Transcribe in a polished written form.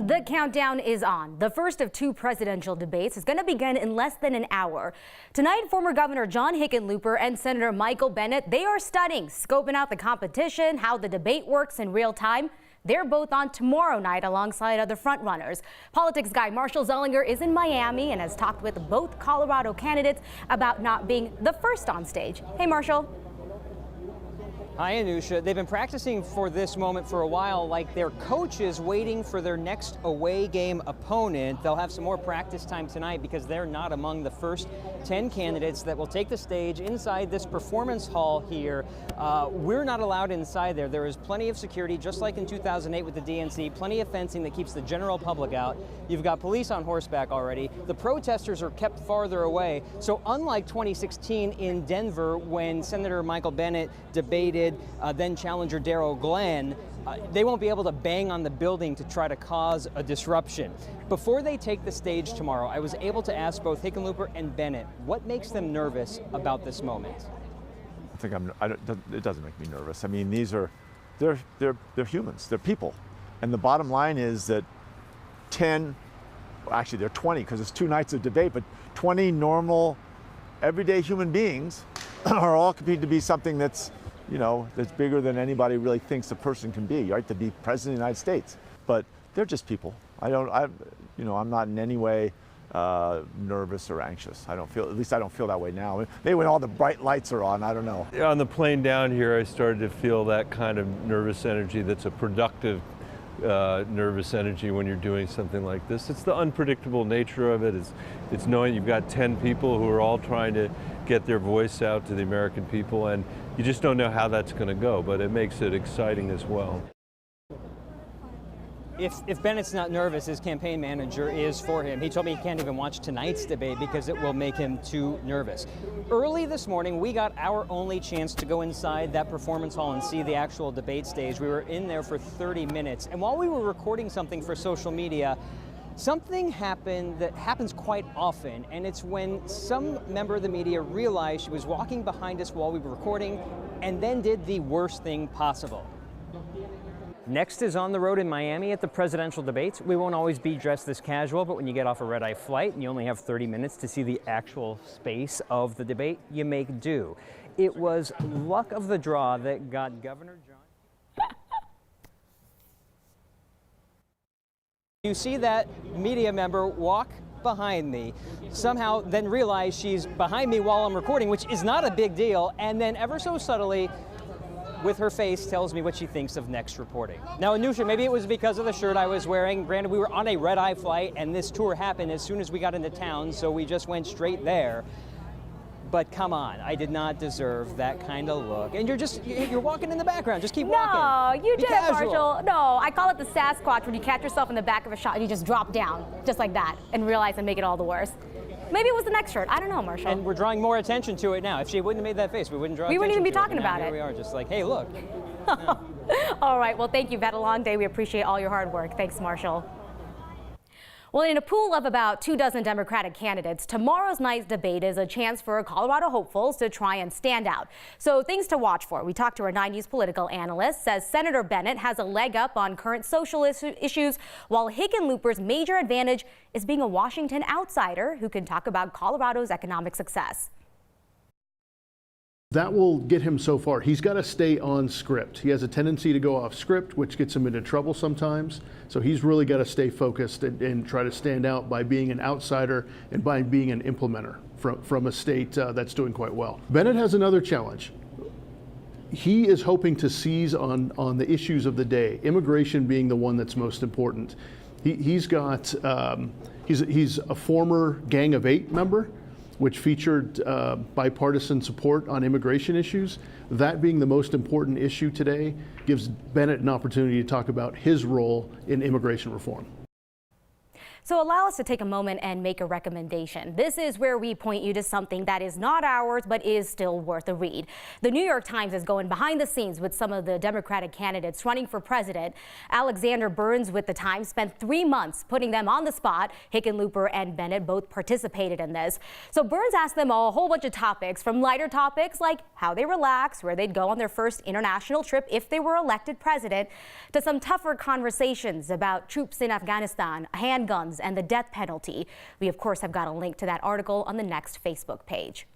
The countdown is on. The first of two presidential debates is going to begin in less than an hour. Tonight, former Governor John Hickenlooper and Senator Michael Bennet, they are studying, scoping out the competition, how the debate works in real time. They're both on tomorrow night alongside other frontrunners. Politics guy Marshall Zellinger is in Miami and has talked with both Colorado candidates about not being the first on stage. Hey, Marshall. Hi, Anusha. They've been practicing for this moment for a while, like their coaches waiting for their next away game opponent. They'll have some more practice time tonight because they're not among the first 10 candidates that will take the stage inside this performance hall here. We're not allowed inside there. There is plenty of security, just like in 2008 with the DNC, plenty of fencing that keeps the general public out. You've got police on horseback already. The protesters are kept farther away. So unlike 2016 in Denver, when Senator Michael Bennet debated then challenger Darrell Glenn, they won't be able to bang on the building to try to cause a disruption. Before they take the stage tomorrow, I was able to ask both Hickenlooper and Bennet what makes them nervous about this moment. It doesn't make me nervous. I mean, they're humans, they're people. And the bottom line is that 10, well, actually they're 20 because it's 2 nights of debate, but 20 normal, everyday human beings are all competing to be something that's, you know, that's bigger than anybody really thinks a person can be, right? To be president of the United States. But they're just people. I'm not in any way nervous or anxious. At least I don't feel that way now. Maybe when all the bright lights are on, I don't know. On the plane down here, I started to feel that kind of nervous energy that's a productive nervous energy when you're doing something like this. It's the unpredictable nature of it. It's knowing you've got 10 people who are all trying to get their voice out to the American people, and you just don't know how that's going to go, but it makes it exciting as well. If Bennett's not nervous, his campaign manager is for him. He told me he can't even watch tonight's debate because it will make him too nervous. Early this morning, we got our only chance to go inside that performance hall and see the actual debate stage. We were in there for 30 minutes. And while we were recording something for social media, something happened that happens quite often, and it's when some member of the media realized she was walking behind us while we were recording and then did the worst thing possible. Next is on the road in Miami at the presidential debates. We won't always be dressed this casual, but when you get off a red-eye flight and you only have 30 minutes to see the actual space of the debate, you make do. It was luck of the draw that got Governor John. You see that media member walk behind me, somehow then realize she's behind me while I'm recording, which is not a big deal, and then ever so subtly, with her face, tells me what she thinks of next reporting. Now, Anusha, maybe it was because of the shirt I was wearing. Granted, we were on a red-eye flight, and this tour happened as soon as we got into town, so we just went straight there. But come on, I did not deserve that kind of look. And you're walking in the background. Just keep walking. No, you Be did casual. it, Marshall. No, I call it the Sasquatch when you catch yourself in the back of a shot and you just drop down, just like that, and realize and make it all the worse. Maybe it was the next shirt. I don't know, Marshall. And we're drawing more attention to it now. If she wouldn't have made that face, we wouldn't draw We wouldn't even be attention to talking about it. it. Here we are, just like, hey, look. Yeah. All right, well, thank you. You've had a long day. We appreciate all your hard work. Thanks, Marshall. Well, in a pool of about 24 Democratic candidates, tomorrow's night's debate is a chance for Colorado hopefuls to try and stand out. So things to watch for. We talked to our 9 News political analyst, says Senator Bennet has a leg up on current social issues, while Hickenlooper's major advantage is being a Washington outsider who can talk about Colorado's economic success. That will get him so far. He's got to stay on script. He has a tendency to go off script, which gets him into trouble sometimes. So he's really got to stay focused and try to stand out by being an outsider and by being an implementer from a state that's doing quite well. Bennet has another challenge. He is hoping to seize on the issues of the day, immigration being the one that's most important. He's a former Gang of 8 member, which featured bipartisan support on immigration issues. That being the most important issue today gives Bennet an opportunity to talk about his role in immigration reform. So allow us to take a moment and make a recommendation. This is where we point you to something that is not ours, but is still worth a read. The New York Times is going behind the scenes with some of the Democratic candidates running for president. Alexander Burns with the Times spent 3 months putting them on the spot. Hickenlooper and Bennet both participated in this. So Burns asked them all a whole bunch of topics, from lighter topics like how they relax, where they'd go on their first international trip if they were elected president, to some tougher conversations about troops in Afghanistan, handguns, and the death penalty. We, of course, have got a link to that article on the next Facebook page.